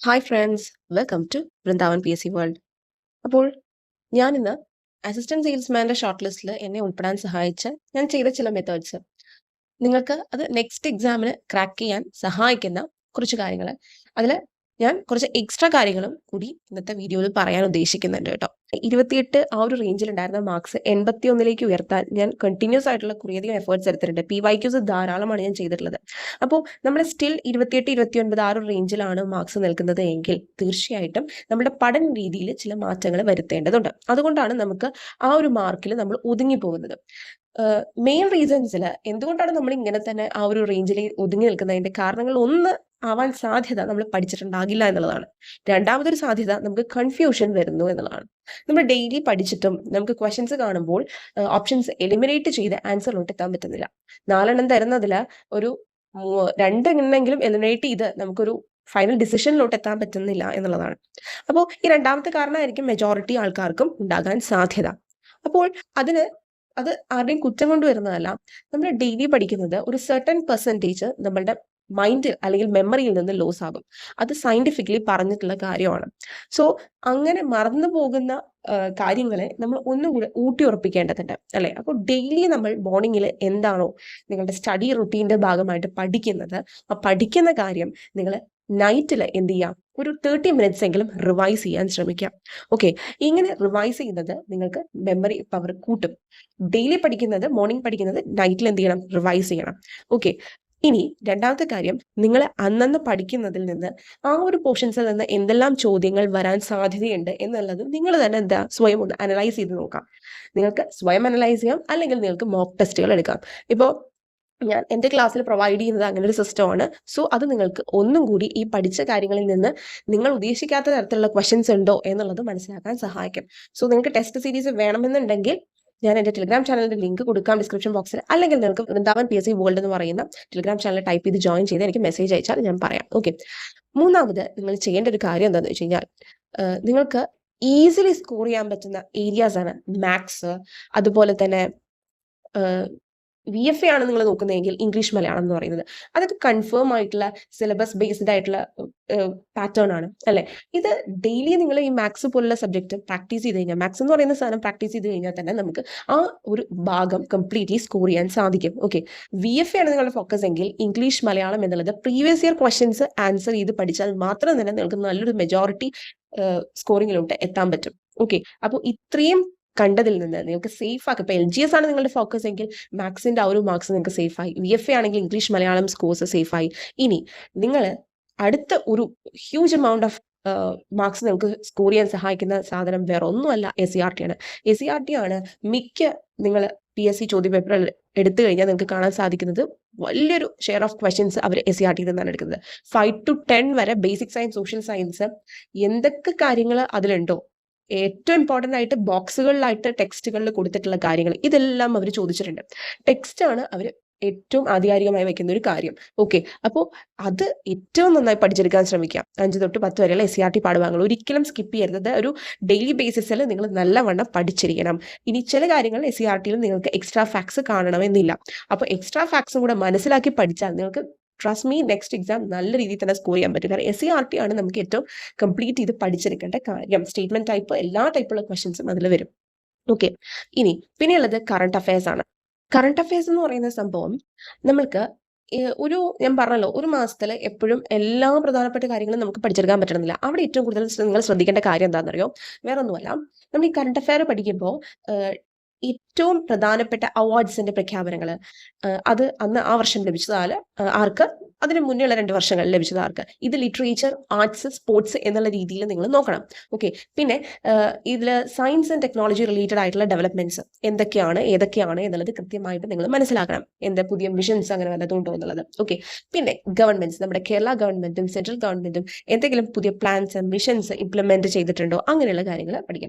Hi friends, welcome to Vrindavan PSC world. അപ്പോൾ ഞാനിന്ന് assistant സെയിൽസ്മാൻ്റെ short ലിസ്റ്റിൽ എന്നെ ഉൾപ്പെടാൻ സഹായിച്ച ഞാൻ ചെയ്ത ചില മെത്തേഡ്സ് നിങ്ങൾക്ക് അത് നെക്സ്റ്റ് എക്സാമിന് ക്രാക്ക് ചെയ്യാൻ സഹായിക്കുന്ന കുറച്ച് കാര്യങ്ങൾ. അതിൽ ഞാൻ കുറച്ച് എക്സ്ട്രാ കാര്യങ്ങളും കൂടി ഇന്നത്തെ വീഡിയോയിൽ പറയാൻ ഉദ്ദേശിക്കുന്നുണ്ട് കേട്ടോ. 28 ആ ഒരു റേഞ്ചിലുണ്ടായിരുന്ന മാർക്സ് 81 ഉയർത്താൻ ഞാൻ കണ്ടിന്യൂസ് ആയിട്ടുള്ള കുറേയധികം എഫേർട്സ് എടുത്തിട്ടുണ്ട്. PYQs ധാരാളമാണ് ഞാൻ ചെയ്തിട്ടുള്ളത്. അപ്പോൾ നമ്മൾ സ്റ്റിൽ 28, 29 ആ ഒരു റേഞ്ചിലാണ് മാർക്സ് നിൽക്കുന്നത് എങ്കിൽ തീർച്ചയായിട്ടും നമ്മുടെ പഠന രീതിയിൽ ചില മാറ്റങ്ങൾ വരുത്തേണ്ടതുണ്ട്. അതുകൊണ്ടാണ് നമുക്ക് ആ ഒരു മാർക്കിൽ നമ്മൾ ഒതുങ്ങി പോകുന്നത്. മെയിൻ റീസൺസിൽ എന്തുകൊണ്ടാണ് നമ്മൾ ഇങ്ങനെ തന്നെ ആ ഒരു റേഞ്ചിൽ ഒതുങ്ങി നിൽക്കുന്നതിന്റെ കാരണങ്ങൾ ഒന്ന് ആവാൻ സാധ്യത നമ്മൾ പഠിച്ചിട്ടുണ്ടാകില്ല എന്നുള്ളതാണ്. രണ്ടാമതൊരു സാധ്യത നമുക്ക് കൺഫ്യൂഷൻ വരുന്നു എന്നുള്ളതാണ്. നമ്മൾ ഡെയിലി പഠിച്ചിട്ടും നമുക്ക് ക്വസ്റ്റ്യൻസ് കാണുമ്പോൾ ഓപ്ഷൻസ് എലിമിനേറ്റ് ചെയ്ത് ആൻസറിലോട്ട് എത്താൻ പറ്റുന്നില്ല. 4 തരുന്നതിൽ ഒരു 2 എലിമിനേറ്റ് ചെയ്ത് നമുക്കൊരു ഫൈനൽ ഡിസിഷനിലോട്ട് എത്താൻ പറ്റുന്നില്ല എന്നുള്ളതാണ്. അപ്പോൾ ഈ രണ്ടാമത്തെ കാരണമായിരിക്കും മെജോറിറ്റി ആൾക്കാർക്കും ഉണ്ടാകാൻ സാധ്യത. അപ്പോൾ അത് ആരുടെയും കുറ്റം കൊണ്ട് വരുന്നതല്ല. നമ്മൾ ഡെയിലി പഠിക്കുന്നത് ഒരു സർട്ടൻ പെർസെൻറ്റേജ് നമ്മളുടെ മൈൻഡ് അല്ലെങ്കിൽ മെമ്മറിയിൽ നിന്ന് ലോസ് ആകും. അത് സയന്റിഫിക്കലി പറഞ്ഞിട്ടുള്ള കാര്യമാണ്. സോ അങ്ങനെ മറന്നു പോകുന്ന കാര്യങ്ങളെ നമ്മൾ ഒന്നുകൂടെ ഊട്ടി ഉറപ്പിക്കേണ്ടതുണ്ട് അല്ലേ. അപ്പോൾ ഡെയിലി നമ്മൾ മോർണിംഗിൽ എന്താണോ നിങ്ങളുടെ സ്റ്റഡി റുട്ടീൻ്റെ ഭാഗമായിട്ട് പഠിക്കുന്നത്, ആ പഠിക്കുന്ന കാര്യം നിങ്ങൾ നൈറ്റിൽ എന്ത് ചെയ്യാം, ഒരു 30 മിനിറ്റ്സ് എങ്കിലും റിവൈസ് ചെയ്യാൻ ശ്രമിക്കാം. ഓക്കെ, ഇങ്ങനെ റിവൈസ് ചെയ്യുന്നത് നിങ്ങൾക്ക് മെമ്മറി പവർ കൂട്ടും. ഡെയിലി പഠിക്കുന്നത്, മോർണിംഗ് പഠിക്കുന്നത്, നൈറ്റിൽ എന്ത് ചെയ്യണം, റിവൈസ് ചെയ്യണം. ഓക്കെ, ഇനി രണ്ടാമത്തെ കാര്യം, നിങ്ങൾ അന്നന്ന് പഠിക്കുന്നതിൽ നിന്ന് ആ ഒരു പോർഷൻസിൽ നിന്ന് എന്തെല്ലാം ചോദ്യങ്ങൾ വരാൻ സാധ്യതയുണ്ട് എന്നുള്ളത് നിങ്ങൾ തന്നെ സ്വയം ഒന്ന് അനലൈസ് ചെയ്ത് നോക്കാം. നിങ്ങൾക്ക് സ്വയം അനലൈസ് ചെയ്യാം, അല്ലെങ്കിൽ നിങ്ങൾക്ക് മോക്ക് ടെസ്റ്റുകൾ എടുക്കാം. ഇപ്പോൾ ഞാൻ എൻ്റെ ക്ലാസ്സിൽ പ്രൊവൈഡ് ചെയ്യുന്നത് അങ്ങനെ ഒരു സിസ്റ്റമാണ്. സോ അത് നിങ്ങൾക്ക് ഒന്നും കൂടി ഈ പഠിച്ച കാര്യങ്ങളിൽ നിന്ന് നിങ്ങൾ ഉദ്ദേശിക്കാത്ത തരത്തിലുള്ള ക്വസ്റ്റ്യൻസ് ഉണ്ടോ എന്നുള്ളത് മനസ്സിലാക്കാൻ സഹായിക്കും. സോ നിങ്ങൾക്ക് ടെസ്റ്റ് സീരീസ് വേണമെന്നുണ്ടെങ്കിൽ ഞാൻ എൻ്റെ ടെലിഗ്രാം ചാനലിൻ്റെ ലിങ്ക് കൊടുക്കാം ഡിസ്ക്രിപ്ഷൻ ബോക്സിൽ, അല്ലെങ്കിൽ നിങ്ങൾക്ക് വൃന്ദാവൻ PSC വേൾഡ് എന്ന് പറയുന്ന ടെലിഗ്രാം ചാനൽ ടൈപ്പ് ചെയ്ത് ജോയിൻ ചെയ്ത് എനിക്ക് മെസ്സേജ് അയച്ചാൽ ഞാൻ പറയാം. ഓക്കെ, മൂന്നാമത് നിങ്ങൾ ചെയ്യേണ്ട ഒരു കാര്യം എന്താണെന്ന് വെച്ച് കഴിഞ്ഞാൽ, നിങ്ങൾക്ക് ഈസിലി സ്കോർ ചെയ്യാൻ പറ്റുന്ന ഏരിയാസ് ആണ് മാത്സ്, അതുപോലെ തന്നെ VFA ആണ് നിങ്ങൾ നോക്കുന്നതെങ്കിൽ ഇംഗ്ലീഷ് മലയാളം എന്ന് പറയുന്നത്. അതൊക്കെ കൺഫേം ആയിട്ടുള്ള സിലബസ് ബേസ്ഡ് ആയിട്ടുള്ള പാറ്റേൺ ആണ് അല്ലേ. ഇത് ഡെയിലി നിങ്ങൾ ഈ മാത്സ് പോലുള്ള സബ്ജക്റ്റ് പ്രാക്ടീസ് ചെയ്ത് കഴിഞ്ഞാൽ, മാത്സ് എന്ന് പറയുന്ന സാധനം പ്രാക്ടീസ് ചെയ്ത് കഴിഞ്ഞാൽ തന്നെ നമുക്ക് ആ ഒരു ഭാഗം കംപ്ലീറ്റ്ലി സ്കോർ ചെയ്യാൻ സാധിക്കും. ഓക്കെ, VFA ആണ് നിങ്ങളുടെ ഫോക്കസ് എങ്കിൽ ഇംഗ്ലീഷ് മലയാളം എന്നുള്ളത് പ്രീവിയസ് ഇയർ ക്വസ്റ്റ്യൻസ് ആൻസർ ചെയ്ത് പഠിച്ചാൽ മാത്രം തന്നെ നിങ്ങൾക്ക് നല്ലൊരു മെജോറിറ്റി സ്കോറിങ്ങിലോട്ട് എത്താൻ പറ്റും. ഓക്കെ, അപ്പോൾ ഇത്രയും കണ്ടതിൽ നിന്ന് നിങ്ങൾക്ക് സേഫ് ആക്കി, ഇപ്പോൾ LGS ആണ് നിങ്ങളുടെ ഫോക്കസ് എങ്കിൽ മാത്സിന്റെ ആ ഒരു മാർക്സ് നിങ്ങൾക്ക് സേഫായി, VFA ആണെങ്കിൽ ഇംഗ്ലീഷ് മലയാളം സ്കോർസ് സേഫായി. ഇനി നിങ്ങൾ അടുത്ത ഒരു ഹ്യൂജ് എമൗണ്ട് ഓഫ് മാർക്സ് നിങ്ങൾക്ക് സ്കോർ ചെയ്യാൻ സഹായിക്കുന്ന സാധനം വേറെ ഒന്നുമല്ല, SCRT ആണ്. SCRT ആണ് മിക്ക നിങ്ങൾ PSC ചോദ്യപേപ്പറിൽ എടുത്തു കഴിഞ്ഞാൽ നിങ്ങൾക്ക് കാണാൻ സാധിക്കുന്നത് വലിയൊരു ഷെയർ ഓഫ് ക്വസ്റ്റ്യൻസ് അവർ SCRT നിന്നാണ് എടുക്കുന്നത്. 5 to 10 വരെ ബേസിക് സയൻസ്, സോഷ്യൽ സയൻസ്, എന്തൊക്കെ കാര്യങ്ങൾ അതിലുണ്ടോ, ഏറ്റവും ഇമ്പോർട്ടൻ്റ് ആയിട്ട് ബോക്സുകളിലായിട്ട് ടെക്സ്റ്റുകളിൽ കൊടുത്തിട്ടുള്ള കാര്യങ്ങൾ, ഇതെല്ലാം അവർ ചോദിച്ചിട്ടുണ്ട്. ടെക്സ്റ്റ് ആണ് അവർ ഏറ്റവും ആധികാരികമായി വെക്കുന്ന ഒരു കാര്യം. ഓക്കെ, അപ്പോൾ അത് ഏറ്റവും നന്നായി പഠിച്ചെടുക്കാൻ ശ്രമിക്കാം. 5 തൊട്ട് 10 വരെയുള്ള SCRT പാഠഭാഗങ്ങൾ ഒരിക്കലും സ്കിപ്പ് ചെയ്യരുത്. ഒരു ഡെയിലി ബേസിസിൽ നിങ്ങൾ നല്ലവണ്ണം പഠിച്ചിരിക്കണം. ഇനി ചില കാര്യങ്ങൾ SCRTയിൽ നിങ്ങൾക്ക് എക്സ്ട്രാ ഫാക്ട്സ് കാണണമെന്നില്ല. അപ്പോൾ എക്സ്ട്രാ ഫാക്ട്സും കൂടെ മനസ്സിലാക്കി പഠിച്ചാൽ നിങ്ങൾക്ക് ട്രസ്റ്റ് മീ നെക്സ്റ്റ് എക്സാം നല്ല രീതിയിൽ തന്നെ സ്കോർ ചെയ്യാൻ പറ്റും. കാരണം SCRT ആണ് നമുക്ക് ഏറ്റവും കംപ്ലീറ്റ് ചെയ്ത് പഠിച്ചെടുക്കേണ്ട കാര്യം. സ്റ്റേറ്റ്മെന്റ് ടൈപ്പ്, എല്ലാ ടൈപ്പുള്ള ക്വസ്റ്റ്യൻസും അതിൽ വരും. ഓക്കെ, ഇനി പിന്നെയുള്ളത് കറണ്ട് അഫയേഴ്സ് ആണ്. കറണ്ട് അഫയേഴ്സ് എന്ന് പറയുന്ന സംഭവം നമ്മൾക്ക് ഞാൻ പറഞ്ഞല്ലോ, ഒരു മാസത്തിൽ എപ്പോഴും എല്ലാ പ്രധാനപ്പെട്ട കാര്യങ്ങളും നമുക്ക് പഠിച്ചെടുക്കാൻ പറ്റണമെന്നില്ല. അവിടെ ഏറ്റവും കൂടുതൽ നിങ്ങൾ ശ്രദ്ധിക്കേണ്ട കാര്യം എന്താണെന്നറിയോ, വേറെ ഒന്നുമല്ല, നമ്മൾ ഈ കറണ്ട് അഫയർ പഠിക്കുമ്പോൾ ഏറ്റവും പ്രധാനപ്പെട്ട അവാർഡ്സിന്റെ പ്രഖ്യാപനങ്ങൾ, അത് അന്ന് ആ വർഷം ലഭിച്ചതാൽ ആർക്ക്, അതിന് മുന്നേയുള്ള 2 വർഷങ്ങൾ ലഭിച്ചത് ആർക്ക്, ഇത് ലിറ്ററേച്ചർ, ആർട്സ്, സ്പോർട്സ് എന്നുള്ള രീതിയിൽ നിങ്ങൾ നോക്കണം. ഓക്കെ, പിന്നെ ഇതിൽ സയൻസ് ആൻഡ് ടെക്നോളജി റിലേറ്റഡ് ആയിട്ടുള്ള ഡെവലപ്മെന്റ്സ് എന്തൊക്കെയാണ്, ഏതൊക്കെയാണ് എന്നുള്ളത് കൃത്യമായിട്ട് നിങ്ങൾ മനസ്സിലാക്കണം. എന്താ പുതിയ മിഷൻസ് അങ്ങനെ വല്ലതും ഉണ്ടോ എന്നുള്ളത്. ഓക്കെ, പിന്നെ ഗവൺമെന്റ്സ്, നമ്മുടെ കേരള ഗവൺമെന്റും സെൻട്രൽ ഗവൺമെന്റും എന്തെങ്കിലും പുതിയ പ്ലാൻസ്, മിഷൻസ് ഇംപ്ലിമെന്റ് ചെയ്തിട്ടുണ്ടോ, അങ്ങനെയുള്ള കാര്യങ്ങൾ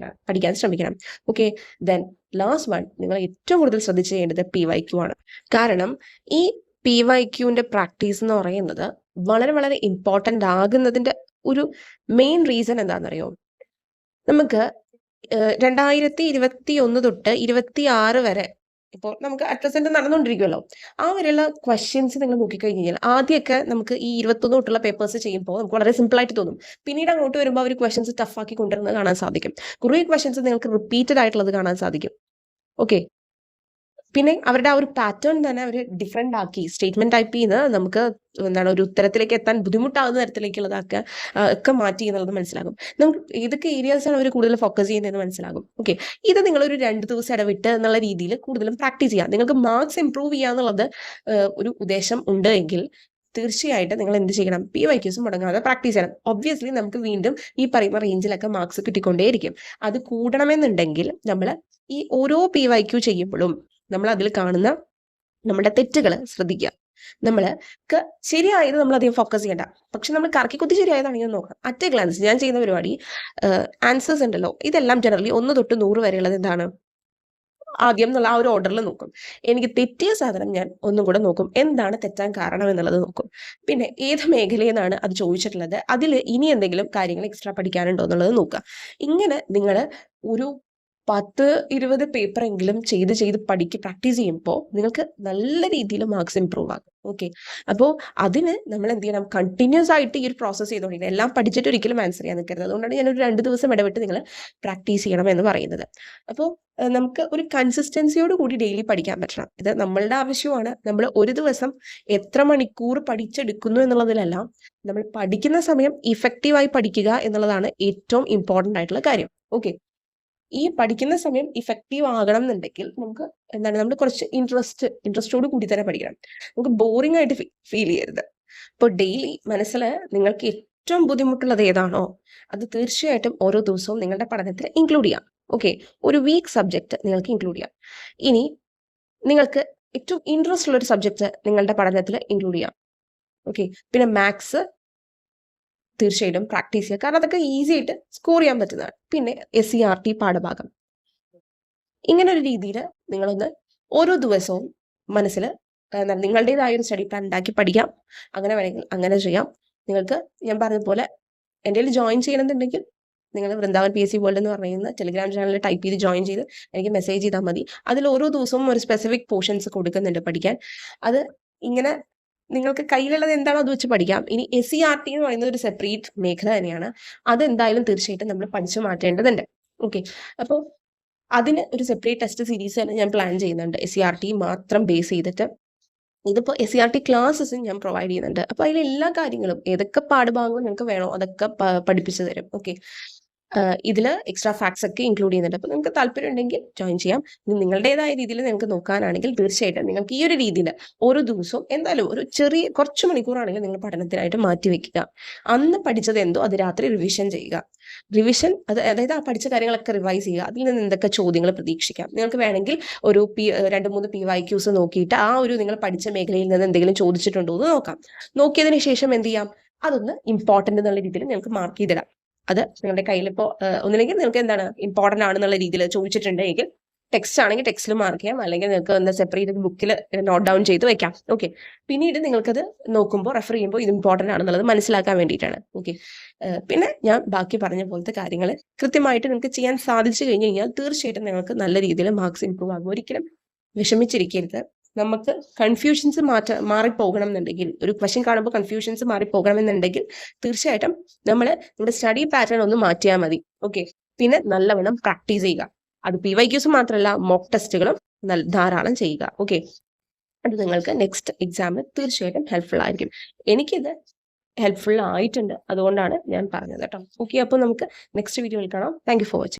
പഠിക്കാൻ ശ്രമിക്കണം. ഓക്കെ, ദെൻ ലാസ്റ്റ് വൺ, നിങ്ങൾ ഏറ്റവും കൂടുതൽ ശ്രദ്ധിച്ച് ചെയ്യേണ്ടത് PYQ ആണ്. കാരണം ഈ PYQന്റെ പ്രാക്ടീസ് എന്ന് പറയുന്നത് വളരെ വളരെ ഇമ്പോർട്ടൻ്റ് ആകുന്നതിൻ്റെ ഒരു മെയിൻ റീസൺ എന്താണെന്നറിയോ, നമുക്ക് 2021 തൊട്ട് 26 വരെ ഇപ്പോൾ നമുക്ക് അറ്റ് പ്രസന്റ് നടന്നുകൊണ്ടിരിക്കുമല്ലോ. ആ വരെയുള്ള ക്വസ്റ്റ്യൻസ് നിങ്ങൾ നോക്കിക്കഴിഞ്ഞ് കഴിഞ്ഞാൽ ആദ്യമൊക്കെ നമുക്ക് ഈ 21 തൊട്ടുള്ള പേപ്പേഴ്സ് ചെയ്യുമ്പോൾ നമുക്ക് വളരെ സിമ്പിൾ ആയിട്ട് തോന്നും. പിന്നീട് അങ്ങോട്ട് വരുമ്പോൾ അവർ ക്വസ്റ്റ്യൻസ് ടഫാക്കി കൊണ്ടുവരുന്നത് കാണാൻ സാധിക്കും. കുറേ ക്വസ്റ്റ്യൻസ് നിങ്ങൾക്ക് റിപ്പീറ്റഡ് ആയിട്ടുള്ളത് കാണാൻ സാധിക്കും. ഓക്കെ. പിന്നെ അവരുടെ ആ ഒരു പാറ്റേൺ തന്നെ അവർ ഡിഫറെന്റ് ആക്കി സ്റ്റേറ്റ്മെന്റ് ടൈപ്പ് ചെയ്യുന്ന നമുക്ക് എന്താണ് ഒരു ഉത്തരത്തിലേക്ക് എത്താൻ ബുദ്ധിമുട്ടാകുന്ന തരത്തിലേക്കുള്ളതൊക്കെ ഒക്കെ മാറ്റി എന്നുള്ളത് മനസ്സിലാകും. നമുക്ക് ഏതൊക്കെ ഏരിയാസാണ് അവർ കൂടുതൽ ഫോക്കസ് ചെയ്യുന്നതെന്ന് മനസ്സിലാകും. ഓക്കെ. ഇത് നിങ്ങളൊരു 2 ദിവസം ഇടവിട്ട് എന്നുള്ള രീതിയിൽ കൂടുതലും പ്രാക്ടീസ് ചെയ്യാം. നിങ്ങൾക്ക് മാർക്സ് ഇംപ്രൂവ് ചെയ്യാന്നുള്ളത് ഒരു ഉദ്ദേശം ഉണ്ട് എങ്കിൽ തീർച്ചയായിട്ടും നിങ്ങൾ എന്ത് ചെയ്യണം? PYQs മുടങ്ങാതെ പ്രാക്ടീസ് ചെയ്യണം. ഒബ്വിയസ്ലി നമുക്ക് വീണ്ടും ഈ പറയുന്ന റേഞ്ചിലൊക്കെ മാർക്സ് കിട്ടിക്കൊണ്ടേയിരിക്കും. അത് കൂടണമെന്നുണ്ടെങ്കിൽ നമ്മൾ ഈ ഓരോ PYQ ചെയ്യുമ്പോഴും നമ്മൾ അതിൽ കാണുന്ന നമ്മുടെ തെറ്റുകൾ ശ്രദ്ധിക്കുക. നമ്മൾ ശരിയായത് നമ്മൾ അധികം ഫോക്കസ് ചെയ്യണ്ട. പക്ഷെ നമ്മൾ കറക്കിക്കുത്തി ശരിയായതാണെങ്കിൽ നോക്കാം. അറ്റ് എ ഗ്ലാൻസ് ഞാൻ ചെയ്യുന്ന പരിപാടി ആൻസേഴ്സ് ഉണ്ടല്ലോ, ഇതെല്ലാം ജനറലി 1 തൊട്ട് 100 വരെയുള്ളത് എന്താണ് ആദ്യം എന്നുള്ള ആ ഒരു ഓർഡറിൽ നോക്കും. എനിക്ക് തെറ്റിയ സാധനം ഞാൻ ഒന്നും കൂടെ നോക്കും. എന്താണ് തെറ്റാൻ കാരണം എന്നുള്ളത് നോക്കും. പിന്നെ ഏത് മേഖലയിൽ നിന്നാണ് അത് ചോദിച്ചിട്ടുള്ളത്, അതിൽ ഇനി എന്തെങ്കിലും കാര്യങ്ങൾ എക്സ്ട്രാ പഠിക്കാനുണ്ടോ എന്നുള്ളത് നോക്കുക. ഇങ്ങനെ നിങ്ങൾ ഒരു 10-20 പേപ്പറെങ്കിലും ചെയ്ത് പ്രാക്ടീസ് ചെയ്യുമ്പോൾ നിങ്ങൾക്ക് നല്ല രീതിയിൽ മാർക്സ് ഇംപ്രൂവ് ആകും. ഓക്കെ. അപ്പോൾ അതിന് നമ്മൾ എന്ത് ചെയ്യണം? കണ്ടിന്യൂസ് ആയിട്ട് ഈ ഒരു പ്രോസസ്സ് ചെയ്തുകൊണ്ടിരിക്കണം. എല്ലാം പഠിച്ചിട്ട് ഒരിക്കലും ആൻസർ ചെയ്യാൻ നിൽക്കരുത്. അതുകൊണ്ടാണ് ഞാനൊരു 2 ദിവസം ഇടവിട്ട് നിങ്ങൾ പ്രാക്ടീസ് ചെയ്യണം എന്ന് പറയുന്നത്. അപ്പോൾ നമുക്ക് ഒരു കൺസിസ്റ്റൻസിയോട് കൂടി ഡെയിലി പഠിക്കാൻ പറ്റണം. ഇത് നമ്മളുടെ ആവശ്യമാണ്. നമ്മൾ ഒരു ദിവസം എത്ര മണിക്കൂർ പഠിച്ചെടുക്കുന്നു എന്നുള്ളതിലല്ല, നമ്മൾ പഠിക്കുന്ന സമയം ഇഫക്റ്റീവായി പഠിക്കുക എന്നുള്ളതാണ് ഏറ്റവും ഇമ്പോർട്ടൻ്റ് ആയിട്ടുള്ള കാര്യം. ഓക്കെ. ഈ പഠിക്കുന്ന സമയം ഇഫക്റ്റീവ് ആകണം എന്നുണ്ടെങ്കിൽ നമുക്ക് എന്താണ് നമ്മൾ കുറച്ച് ഇൻട്രസ്റ്റോട് കൂടി തന്നെ പഠിക്കണം. നമുക്ക് ബോറിംഗ് ആയിട്ട് ഫീൽ ചെയ്യരുത്. ഇപ്പോൾ ഡെയിലി മനസ്സിൽ നിങ്ങൾക്ക് ഏറ്റവും ബുദ്ധിമുട്ടുള്ളത് ഏതാണോ അത് തീർച്ചയായിട്ടും ഓരോ ദിവസവും നിങ്ങളുടെ പഠനത്തിൽ ഇൻക്ലൂഡ് ചെയ്യാം. ഓക്കെ. ഒരു വീക്ക് സബ്ജക്റ്റ് നിങ്ങൾക്ക് ഇൻക്ലൂഡ് ചെയ്യാം. ഇനി നിങ്ങൾക്ക് ഏറ്റവും ഇൻട്രസ്റ്റ് ഉള്ള ഒരു സബ്ജക്റ്റ് നിങ്ങളുടെ പഠനത്തിൽ ഇൻക്ലൂഡ് ചെയ്യാം. ഓക്കെ. പിന്നെ മാത്സ് തീർച്ചയായിട്ടും പ്രാക്ടീസ് ചെയ്യുക. കാരണം അതൊക്കെ ഈസി ആയിട്ട് സ്കോർ ചെയ്യാൻ പറ്റുന്നതാണ്. പിന്നെ SCERT പാഠഭാഗം. ഇങ്ങനെ ഒരു രീതിയിൽ നിങ്ങളൊന്ന് ഓരോ ദിവസവും മനസ്സിൽ നിങ്ങളുടേതായ ഒരു സ്റ്റഡി പ്ലാൻ ഉണ്ടാക്കി പഠിക്കാം. അങ്ങനെ വേണമെങ്കിൽ അങ്ങനെ ചെയ്യാം. നിങ്ങൾക്ക് ഞാൻ പറഞ്ഞതുപോലെ എൻ്റെ കയ്യിൽ ജോയിൻ ചെയ്യണമെന്നുണ്ടെങ്കിൽ നിങ്ങൾ വൃന്ദാവൻ PSC വേൾഡ് എന്ന് പറയുന്ന ടെലിഗ്രാം ചാനലിൽ ടൈപ്പ് ചെയ്ത് ജോയിൻ ചെയ്ത് എനിക്ക് മെസ്സേജ് ചെയ്താൽ മതി. അതിൽ ഓരോ ദിവസവും ഒരു സ്പെസിഫിക് പോർഷൻസ് കൊടുക്കുന്നുണ്ട് പഠിക്കാൻ. അത് ഇങ്ങനെ നിങ്ങൾക്ക് കയ്യിലുള്ളത് എന്താണോ അത് വെച്ച് പഠിക്കാം. ഇനി SCERT എന്ന് പറയുന്നത് ഒരു സെപ്പറേറ്റ് മേഖല തന്നെയാണ്. അതെന്തായാലും തീർച്ചയായിട്ടും നമ്മൾ പഠിച്ചു മാറ്റേണ്ടതുണ്ട്. ഓക്കെ. അപ്പോൾ അതിന് ഒരു സെപ്പറേറ്റ് ടെസ്റ്റ് സീരീസ് തന്നെ ഞാൻ പ്ലാൻ ചെയ്യുന്നുണ്ട്. SCERT മാത്രം ബേസ് ചെയ്തിട്ട്. ഇതിപ്പോൾ SCERT ക്ലാസ്സസും ഞാൻ പ്രൊവൈഡ് ചെയ്യുന്നുണ്ട്. അപ്പോൾ അതിൽ എല്ലാ കാര്യങ്ങളും ഏതൊക്കെ പാഠഭാഗങ്ങൾ നിങ്ങൾക്ക് വേണോ അതൊക്കെ പഠിപ്പിച്ചു തരും. ഓക്കെ. ഇതിൽ എക്സ്ട്രാ ഫാക്ട്സ് ഒക്കെ ഇൻക്ലൂഡ് ചെയ്യുന്നുണ്ട്. അപ്പോൾ നിങ്ങൾക്ക് താല്പര്യം ഉണ്ടെങ്കിൽ ജോയിൻ ചെയ്യാം. നിങ്ങളുടേതായ രീതിയിൽ നിങ്ങൾക്ക് നോക്കാനാണെങ്കിൽ തീർച്ചയായിട്ടും നിങ്ങൾക്ക് ഈ ഒരു രീതിയിൽ ഓരോ ദിവസവും എന്തായാലും ഒരു ചെറിയ കുറച്ച് മണിക്കൂറാണെങ്കിൽ നിങ്ങൾ പഠനത്തിനായിട്ട് മാറ്റി വെക്കുക. അന്ന് പഠിച്ചത് എന്തോ അത് രാത്രി റിവിഷൻ ചെയ്യുക. റിവിഷൻ അതായത് ആ പഠിച്ച കാര്യങ്ങളൊക്കെ റിവൈസ് ചെയ്യുക. അതിൽ നിന്ന് എന്തൊക്കെ ചോദ്യങ്ങൾ പ്രതീക്ഷിക്കാം. നിങ്ങൾക്ക് വേണമെങ്കിൽ ഒരു 2-3 PYQs നോക്കിയിട്ട് ആ ഒരു നിങ്ങൾ പഠിച്ച മേഖലയിൽ നിന്ന് എന്തെങ്കിലും ചോദിച്ചിട്ടുണ്ടോ എന്ന് നോക്കാം. നോക്കിയതിന് ശേഷം എന്ത് ചെയ്യാം? അതൊന്ന് ഇമ്പോർട്ടൻ്റ് എന്നുള്ള രീതിയിൽ നിങ്ങൾക്ക് മാർക്ക് ചെയ്തിടാം. അത് നിങ്ങളുടെ കയ്യിൽ ഇപ്പോൾ ഒന്നില്ലെങ്കിൽ നിങ്ങൾക്ക് എന്താണ് ഇമ്പോർട്ടൻ്റ് ആണെന്നുള്ള രീതിയിൽ ചോദിച്ചിട്ടുണ്ടെങ്കിൽ ടെക്സ്റ്റ് ആണെങ്കിൽ ടെക്സ്റ്റിൽ മാർക്ക് ചെയ്യാം. അല്ലെങ്കിൽ നിങ്ങൾക്ക് എന്താ സെപ്പറേറ്റ് ബുക്കിൽ നോട്ട് ഡൗൺ ചെയ്ത് വെക്കാം. ഓക്കെ. പിന്നീട് നിങ്ങൾക്കത് നോക്കുമ്പോൾ റെഫർ ചെയ്യുമ്പോൾ ഇത് ഇമ്പോർട്ടൻ്റ് ആണെന്നുള്ളത് മനസ്സിലാക്കാൻ വേണ്ടിയിട്ടാണ്. ഓക്കെ. പിന്നെ ഞാൻ ബാക്കി പറഞ്ഞ പോലത്തെ കാര്യങ്ങൾ കൃത്യമായിട്ട് നിങ്ങൾക്ക് ചെയ്യാൻ സാധിച്ചു കഴിഞ്ഞ് കഴിഞ്ഞാൽ തീർച്ചയായിട്ടും നിങ്ങൾക്ക് നല്ല രീതിയിൽ മാർക്സ് ഇംപ്രൂവ് ആകും. ഒരിക്കലും വിഷമിച്ചിരിക്കരുത്. നമുക്ക് കൺഫ്യൂഷൻസ് മാറിപ്പോകണം എന്നുണ്ടെങ്കിൽ, ഒരു ക്വസ്റ്റ്യൻ കാണുമ്പോൾ കൺഫ്യൂഷൻസ് മാറിപ്പോകണം എന്നുണ്ടെങ്കിൽ തീർച്ചയായിട്ടും നമ്മുടെ സ്റ്റഡി പാറ്റേൺ ഒന്ന് മാറ്റിയാൽ മതി. ഓക്കെ. പിന്നെ നല്ലവണ്ണം പ്രാക്ടീസ് ചെയ്യുക. അത് PYQs മാത്രമല്ല മോക്ക് ടെസ്റ്റുകളും ധാരാളം ചെയ്യുക. ഓക്കെ. അത് നിങ്ങൾക്ക് നെക്സ്റ്റ് എക്സാമിന് തീർച്ചയായിട്ടും ഹെൽപ്ഫുൾ ആയിരിക്കും. എനിക്കിത് ഹെൽപ്ഫുൾ ആയിട്ടുണ്ട്. അതുകൊണ്ടാണ് ഞാൻ പറഞ്ഞത് കേട്ടോ. ഓക്കെ. അപ്പോൾ നമുക്ക് നെക്സ്റ്റ് വീഡിയോയിൽ കാണാം. Thank you for watching.